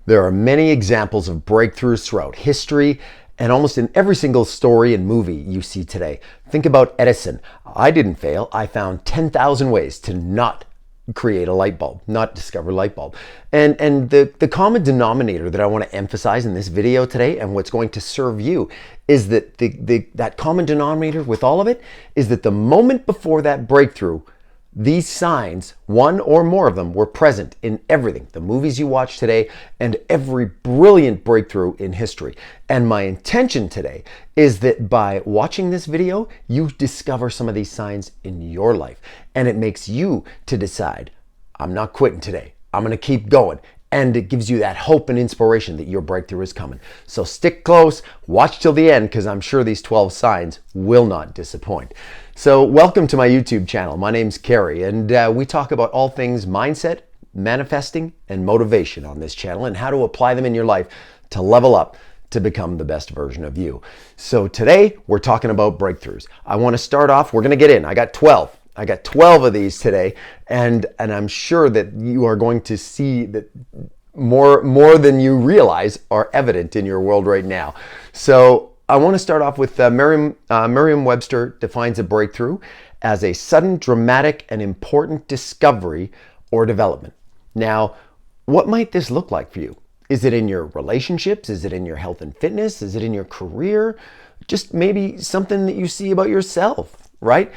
There are many examples of breakthroughs throughout history and almost in every single story and movie you see today. Think about Edison. I didn't fail. I found 10,000 ways to not create a light bulb, not discover a light bulb. And the common denominator that I want to emphasize in this video today and what's going to serve you is that that common denominator with all of it is that the moment before that breakthrough, these signs, one or more of them, were present in everything, the movies you watch today and every brilliant breakthrough in history. And my intention today is that by watching this video, you discover some of these signs in your life. And it makes you to decide, I'm not quitting today. I'm going to keep going. And it gives you that hope and inspiration that your breakthrough is coming. So stick close, watch till the end, because I'm sure these 12 signs will not disappoint. So welcome to my YouTube channel. My name's Kerry, and we talk about all things mindset, manifesting, and motivation on this channel, and how to apply them in your life to level up to become the best version of you. So today, we're talking about breakthroughs. I want to start off, we're going to get in. I got 12 of these today, and I'm sure that you are going to see that more than you realize are evident in your world right now. So I want to start off with Merriam-Webster defines a breakthrough as a sudden, dramatic, and important discovery or development. Now, what might this look like for you? Is it in your relationships? Is it in your health and fitness? Is it in your career? Just maybe something that you see about yourself, right?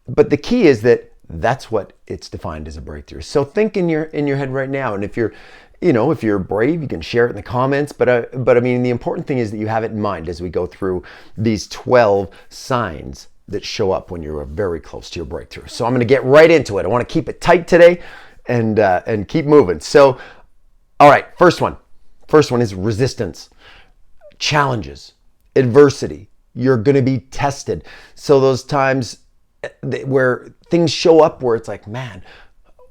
But the key is that that's what it's defined as a breakthrough. So think in your head right now, and if you're brave, you can share it in the comments. But I mean, the important thing is that you have it in mind as we go through these 12 signs that show up when you're very close to your breakthrough. So I'm going to get right into it. I want to keep it tight today and keep moving. So, all right, first one is resistance, challenges, adversity. You're going to be tested. So those times where things show up where it's like, man,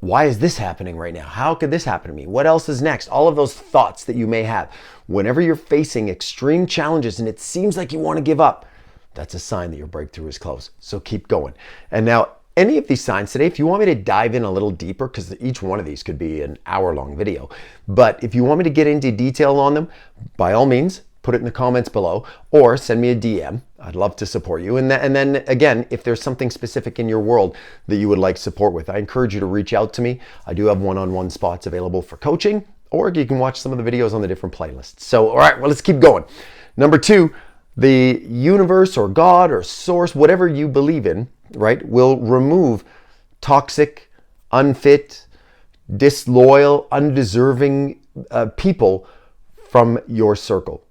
why is this happening right now? How could this happen to me? What else is next? All of those thoughts that you may have. Whenever you're facing extreme challenges and it seems like you want to give up, that's a sign that your breakthrough is close. So keep going. And now, any of these signs today, if you want me to dive in a little deeper, because each one of these could be an hour-long video, but if you want me to get into detail on them, by all means, put it in the comments below or send me a DM. I'd love to support you. And then again, if there's something specific in your world that you would like support with, I encourage you to reach out to me. I do have one-on-one spots available for coaching, or you can watch some of the videos on the different playlists. So, all right, well, let's keep going. Number 2, the universe or God or source, whatever you believe in, right, will remove toxic, unfit, disloyal, undeserving people from your circle.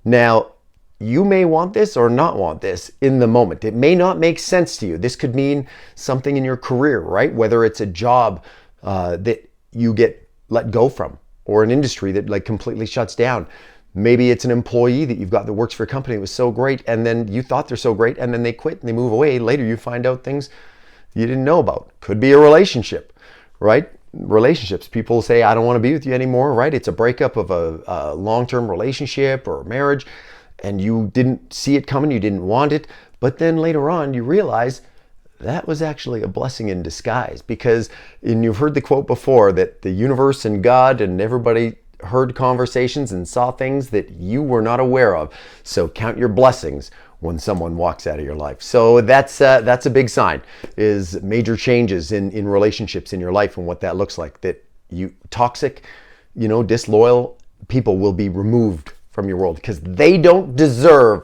Now, you may want this or not want this in the moment. It may not make sense to you. This could mean something in your career, right? Whether it's a job that you get let go from, or an industry that like completely shuts down. Maybe it's an employee that you've got that works for a company that was so great, and then you thought they're so great, and then they quit and they move away. Later you find out things you didn't know about. Could be a relationship, right? Relationships. People say, I don't want to be with you anymore, right? It's a breakup of a long-term relationship or a marriage, and you didn't see it coming, you didn't want it, but then later on you realize that was actually a blessing in disguise, because, and you've heard the quote before, that the universe and God and everybody heard conversations and saw things that you were not aware of. So count your blessings when someone walks out of your life. So that's a big sign, is major changes in relationships in your life and what that looks like. That you toxic, disloyal people will be removed from your world because they don't deserve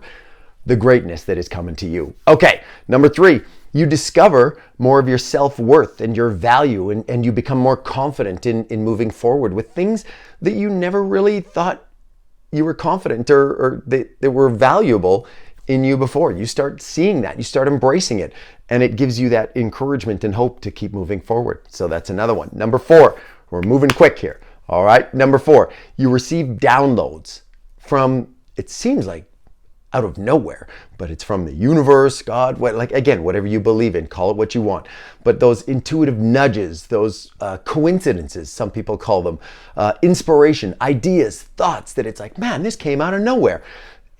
the greatness that is coming to you. Okay, number 3, you discover more of your self-worth and your value, and you become more confident in moving forward with things that you never really thought you were confident or that were valuable in you before. You start seeing that, you start embracing it, and it gives you that encouragement and hope to keep moving forward. So that's another one. Number 4, we're moving quick here. All right, number 4, you receive downloads from, it seems like, out of nowhere, but it's from the universe, God, whatever you believe in, call it what you want. But those intuitive nudges, those coincidences, some people call them, inspiration, ideas, thoughts, that it's like, man, this came out of nowhere.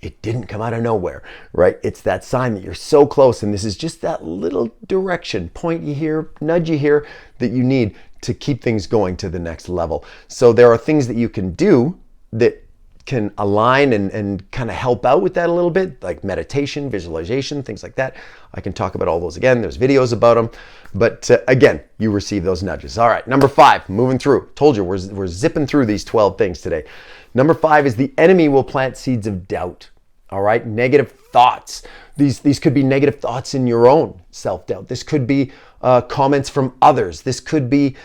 It didn't come out of nowhere, right? It's that sign that you're so close, and this is just that little direction, point you here, nudge you here, that you need to keep things going to the next level. So there are things that you can do that can align and kind of help out with that a little bit, like meditation, visualization, things like that. I can talk about all those again. There's videos about them. But again, you receive those nudges. All right, number 5, moving through. Told you, we're zipping through these 12 things today. Number 5 is the enemy will plant seeds of doubt. All right, negative thoughts. These could be negative thoughts in your own self-doubt. This could be comments from others. This could be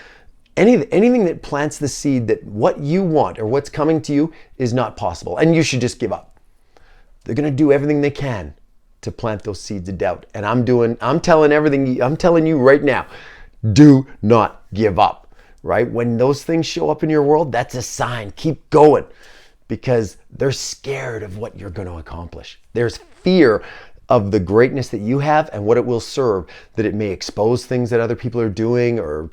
anything that plants the seed that what you want or what's coming to you is not possible, and you should just give up. They're going to do everything they can to plant those seeds of doubt. And I'm telling you right now, do not give up, right? When those things show up in your world, that's a sign. Keep going, because they're scared of what you're going to accomplish. There's fear of the greatness that you have and what it will serve, that it may expose things that other people are doing, or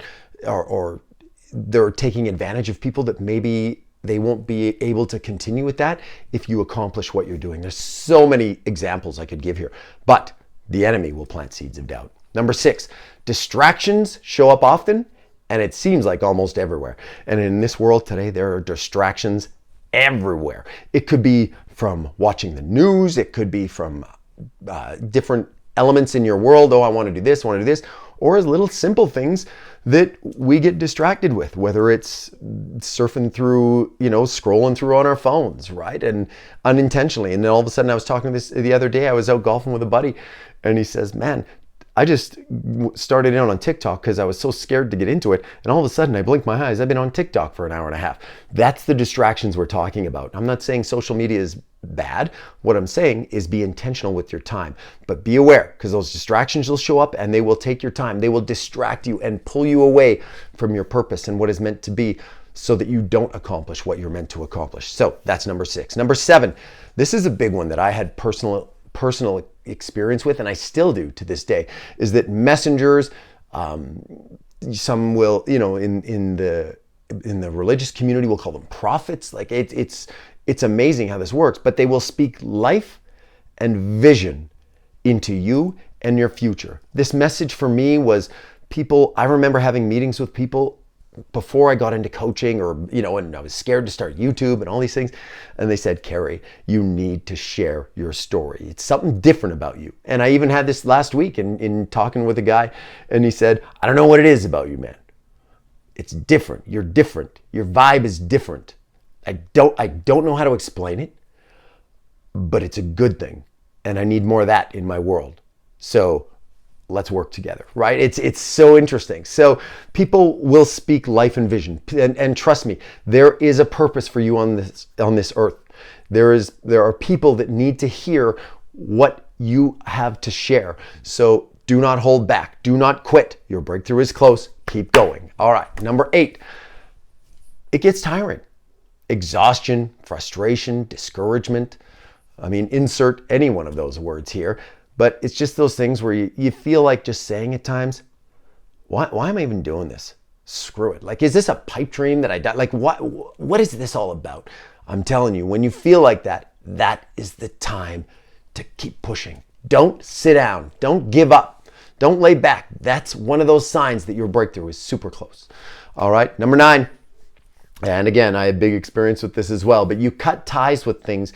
they're taking advantage of people that maybe they won't be able to continue with that if you accomplish what you're doing. There's so many examples I could give here, but the enemy will plant seeds of doubt. Number 6, distractions show up often, and it seems like almost everywhere. And in this world today, there are distractions everywhere. It could be from watching the news. It could be from different elements in your world. Oh, I want to do this, I want to do this. Or as little simple things that we get distracted with, whether it's surfing through, scrolling through on our phones, right? And unintentionally. And then all of a sudden I was talking to this the other day, I was out golfing with a buddy, and he says, man, I just started in on TikTok because I was so scared to get into it. And all of a sudden I blinked my eyes. I've been on TikTok for an hour and a half. That's the distractions we're talking about. I'm not saying social media is bad. What I'm saying is be intentional with your time, but be aware, because those distractions will show up and they will take your time. They will distract you and pull you away from your purpose and what is meant to be, so that you don't accomplish what you're meant to accomplish. So that's number 6. Number 7, this is a big one that I had personal experience with, and I still do to this day, is that messengers, some will, in the religious community, we'll call them prophets. Like it's amazing how this works, but they will speak life and vision into you and your future. This message for me was I remember having meetings with people before I got into coaching, or, and I was scared to start YouTube and all these things. And they said, Kerry, you need to share your story. It's something different about you. And I even had this last week in talking with a guy, and he said, I don't know what it is about you, man. It's different. You're different. Your vibe is different. I don't know how to explain it, but it's a good thing. And I need more of that in my world. So let's work together, right? It's so interesting. So people will speak life and vision, and trust me, there is a purpose for you on this earth. There are people that need to hear what you have to share. So do not hold back. Do not quit. Your breakthrough is close. Keep going. All right. Number 8, it gets tiring. Exhaustion, frustration, discouragement. Insert any one of those words here. But it's just those things where you feel like just saying at times, why am I even doing this? Screw it. Like, is this a pipe dream that I die? Like, what is this all about? I'm telling you, when you feel like that, that is the time to keep pushing. Don't sit down. Don't give up. Don't lay back. That's one of those signs that your breakthrough is super close. All right, number 9. And again, I had big experience with this as well, but you cut ties with things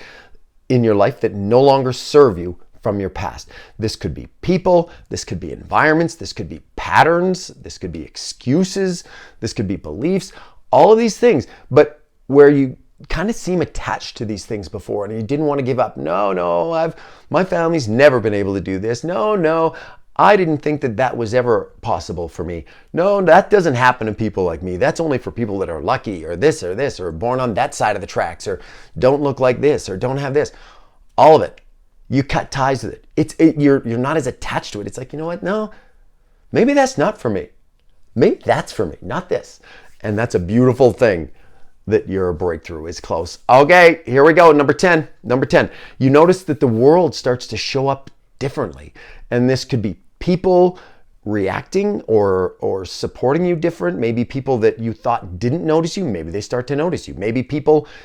in your life that no longer serve you from your past. This could be people, this could be environments, this could be patterns, this could be excuses, this could be beliefs, all of these things, but where you kind of seem attached to these things before and you didn't want to give up. No, my family's never been able to do this. No, I didn't think that was ever possible for me. No, that doesn't happen to people like me. That's only for people that are lucky, or this, or born on that side of the tracks, or don't look like this, or don't have this. All of it. You cut ties with it. You're not as attached to it. It's like, you know what? No, maybe that's not for me. Maybe that's for me, not this. And that's a beautiful thing, that your breakthrough is close. Okay, here we go. Number 10. You notice that the world starts to show up differently. And this could be people, reacting or supporting you different. Maybe people that you thought didn't notice you, maybe they start to notice you. Maybe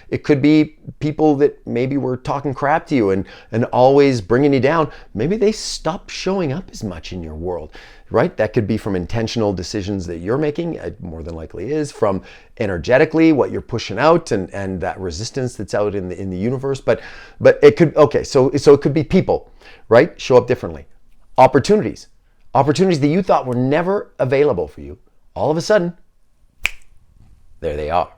it could be people that maybe were talking crap to you and always bringing you down. Maybe they stop showing up as much in your world, right? That could be from intentional decisions that you're making, it more than likely is, from energetically what you're pushing out and that resistance that's out in the universe. But it could, okay, so it could be people, right? Show up differently. Opportunities that you thought were never available for you, all of a sudden, there they are.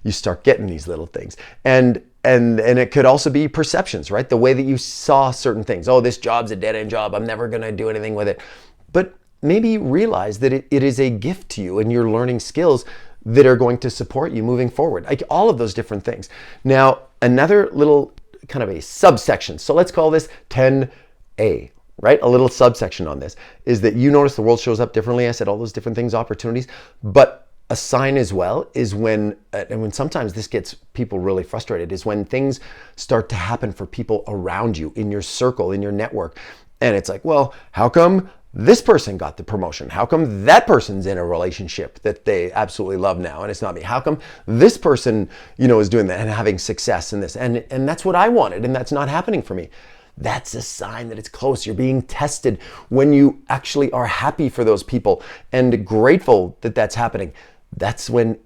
You start getting these little things. And it could also be perceptions, right? The way that you saw certain things. Oh, this job's a dead-end job. I'm never going to do anything with it. But maybe you realize that it is a gift to you and you're learning skills that are going to support you moving forward. Like all of those different things. Now, another little kind of a subsection. So let's call this 10A. Right? A little subsection on this is that you notice the world shows up differently. I said all those different things, opportunities, but a sign as well is when sometimes this gets people really frustrated, is when things start to happen for people around you, in your circle, in your network. And it's like, well, how come this person got the promotion? How come that person's in a relationship that they absolutely love now and it's not me? How come this person, is doing that and having success in this? And that's what I wanted and that's not happening for me. That's a sign that it's close. You're being tested. When you actually are happy for those people and grateful that that's happening, that's when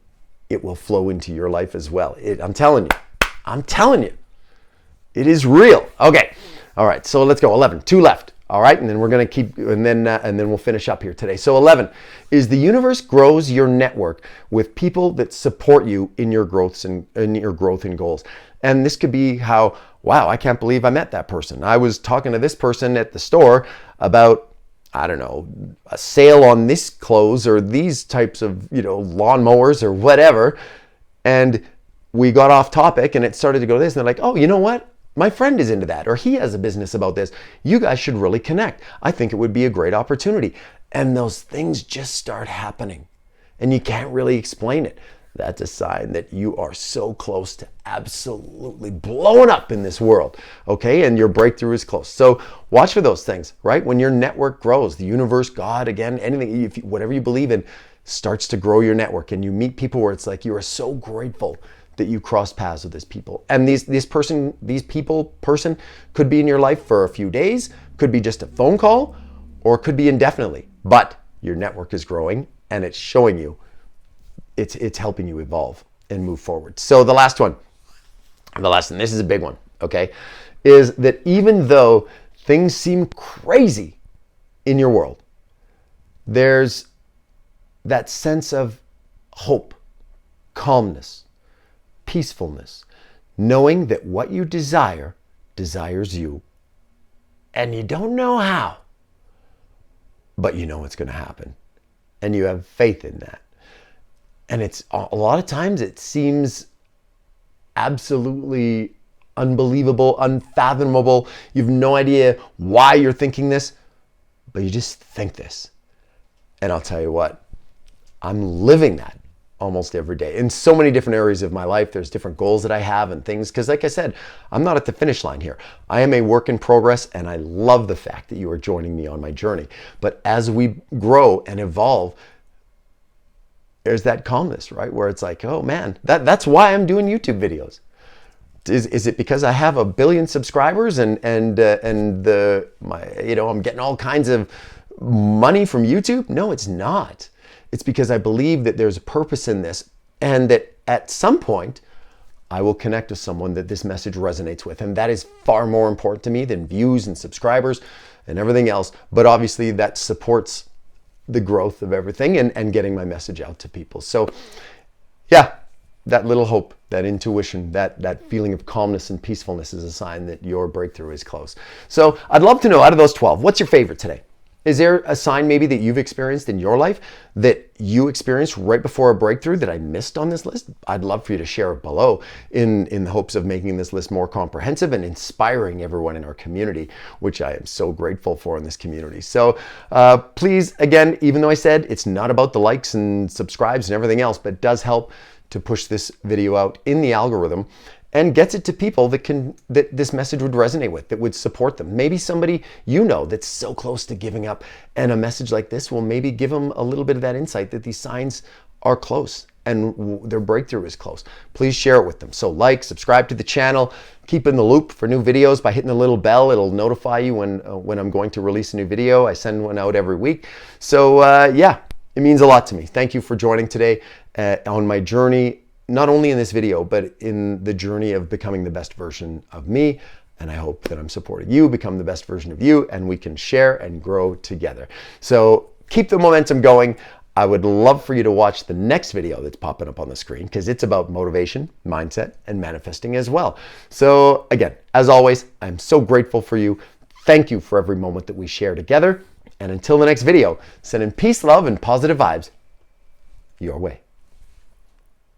it will flow into your life as well. I'm telling you, it is real. Okay. All right. So let's go. 11, 2 left. All right. And then we're going to keep, and then we'll finish up here today. So 11 is the universe grows your network with people that support you in your growth and goals. And this could be how, wow, I can't believe I met that person. I was talking to this person at the store about, I don't know, a sale on this clothes or these types of, lawnmowers or whatever. And we got off topic and it started to go this. And they're like, oh, you know what? My friend is into that, or he has a business about this. You guys should really connect. I think it would be a great opportunity. And those things just start happening. And you can't really explain it. That's a sign that you are so close to absolutely blowing up in this world, okay? And your breakthrough is close. So watch for those things, right? When your network grows, the universe, God, again, anything, whatever you believe in, starts to grow your network. And you meet people where it's like you are so grateful that you crossed paths with these people. And this person could be in your life for a few days, could be just a phone call, or it could be indefinitely. But your network is growing and it's showing you. It's helping you evolve and move forward. So the last one, this is a big one, okay, is that even though things seem crazy in your world, there's that sense of hope, calmness, peacefulness, knowing that what you desire desires you, and you don't know how, but you know it's going to happen, and you have faith in that. And it's a lot of times it seems absolutely unbelievable, unfathomable. You have no idea why you're thinking this, but you just think this. And I'll tell you what, I'm living that almost every day in so many different areas of my life. There's different goals that I have and things, because like I said, I'm not at the finish line here. I am a work in progress, and I love the fact that you are joining me on my journey. But as we grow and evolve, there's that calmness, right? Where it's like, oh man, that's why I'm doing YouTube videos. Is it because I have 1 billion subscribers and I'm getting all kinds of money from YouTube? No, it's not. It's because I believe that there's a purpose in this, and that at some point I will connect with someone that this message resonates with. And that is far more important to me than views and subscribers and everything else. But obviously that supports the growth of everything and getting my message out to people. So yeah, that little hope, that intuition, that feeling of calmness and peacefulness is a sign that your breakthrough is close. So I'd love to know, out of those 12, what's your favorite today? Is there a sign maybe that you've experienced in your life that you experienced right before a breakthrough that I missed on this list? I'd love for you to share it below in the hopes of making this list more comprehensive and inspiring everyone in our community, which I am so grateful for in this community. So please, again, even though I said it's not about the likes and subscribes and everything else, but it does help to push this video out in the algorithm. and gets it to people that this message would resonate with, that would support them. Maybe somebody you know that's so close to giving up, and a message like this will maybe give them a little bit of that insight that these signs are close and their breakthrough is close. Please share it with them. So like, subscribe to the channel, keep in the loop for new videos by hitting the little bell. It'll notify you when I'm going to release a new video. I send one out every week. So yeah, it means a lot to me. Thank you for joining today on my journey, not only in this video, but in the journey of becoming the best version of me. And I hope that I'm supporting you become the best version of you, and we can share and grow together. So keep the momentum going. I would love for you to watch the next video that's popping up on the screen, because it's about motivation, mindset, and manifesting as well. So again, as always, I'm so grateful for you. Thank you for every moment that we share together. And until the next video, sending peace, love, and positive vibes your way.